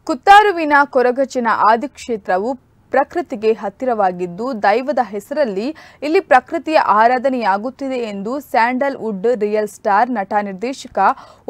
ಕುತ್ತಾರುವಿನ ಕೊರಗಜ್ಜನ ಆದಿಕ್ಷೇತ್ರವು ಪ್ರಕೃತಿಗೆ ಹತ್ತಿರವಾಗಿದ್ದು ದೈವದ ಹೆಸರಲ್ಲಿ ಇಲ್ಲಿ ಪ್ರಕೃತಿಯ ಆರಾಧನೆಯಾಗುತ್ತಿದೆ ಎಂದು ಸ್ಯಾಂಡಲ್ ವುಡ್ ರಿಯಲ್ ಸ್ಟಾರ್ ನಟ ನಿರ್ದೇಶಕ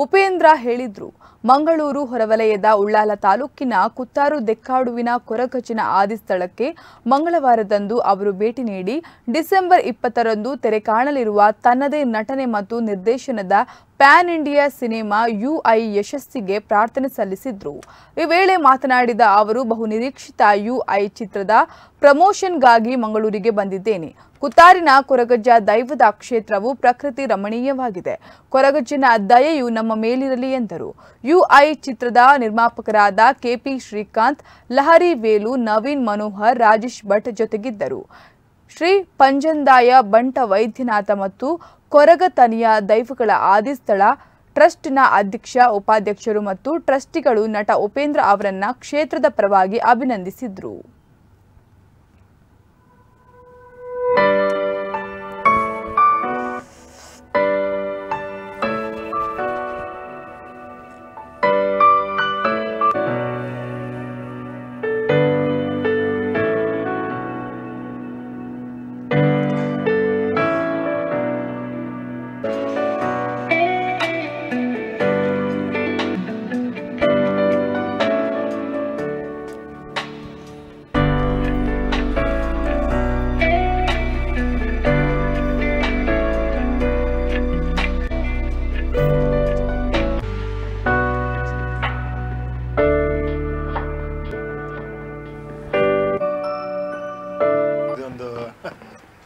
ಉಪೇಂದ್ರ ಹೇಳಿದರು. ಮಂಗಳೂರು ಹೊರವಲಯದ ಉಳ್ಳಾಲ ತಾಲೂಕಿನ ಕುತ್ತಾರು ದೆಕ್ಕಾಡುವಿನ ಕೊರಗಜ್ಜನ ಆದಿಸ್ಥಳಕ್ಕೆ ಮಂಗಳವಾರದಂದು ಅವರು ಭೇಟಿ ನೀಡಿ ಡಿಸೆಂಬರ್ 20ರಂದು ತೆರೆ ಕಾಣಲಿರುವ ತನ್ನದೇ ನಟನೆ ಮತ್ತು ನಿರ್ದೇಶನದ ಪ್ಯಾನ್ ಇಂಡಿಯಾ ಸಿನಿಮಾ ಯುಐ ಯಶಸ್ಸಿಗೆ ಪ್ರಾರ್ಥನೆ ಸಲ್ಲಿಸಿದರು. ಈ ವೇಳೆ ಮಾತನಾಡಿದ ಅವರು ಬಹುನಿರೀಕ್ಷಿತ ಯುಐ ಚಿತ್ರದ ಪ್ರಮೋಷನ್ಗಾಗಿ ಮಂಗಳೂರಿಗೆ ಬಂದಿದ್ದೇನೆ. ಕುತ್ತಾರಿನ ಕೊರಗಜ್ಜ ದೈವದ ಕ್ಷೇತ್ರವು ಪ್ರಕೃತಿ ರಮಣೀಯವಾಗಿದೆ. ಕೊರಗಜ್ಜನ ದಯೆಯು ನಮ್ಮ ಮೇಲಿರಲಿ ಎಂದರು. ಯುಐ ಚಿತ್ರದ ನಿರ್ಮಾಪಕರಾದ ಕೆಪಿ ಶ್ರೀಕಾಂತ್, ಲಹರಿ ವೇಲು, ನವೀನ್ ಮನೋಹರ್, ರಾಜೇಶ್ ಭಟ್ ಜೊತೆಗಿದ್ದರು. ಶ್ರೀ ಪಂಜಂದಾಯ ಬಂಟ ವೈದ್ಯನಾಥ ಮತ್ತು ಕೊರಗತನಿಯ ದೈವಗಳ ಆದಿಸ್ಥಳ ಟ್ರಸ್ಟ್ನ ಅಧ್ಯಕ್ಷ, ಉಪಾಧ್ಯಕ್ಷರು ಮತ್ತು ಟ್ರಸ್ಟಿಗಳು ನಟ ಉಪೇಂದ್ರ ಅವರನ್ನ ಕ್ಷೇತ್ರದ ಪರವಾಗಿ ಅಭಿನಂದಿಸಿದರು.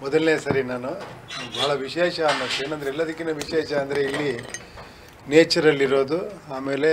ಮೊದಲನೇ ಸರಿ ನಾನು ಭಾಳ ವಿಶೇಷ ಅನ್ನೋದು ಏನಂದರೆ ಎಲ್ಲದಕ್ಕಿಂತ ವಿಶೇಷ ಅಂದರೆ ಇಲ್ಲಿ ನೇಚರಲ್ಲಿರೋದು, ಆಮೇಲೆ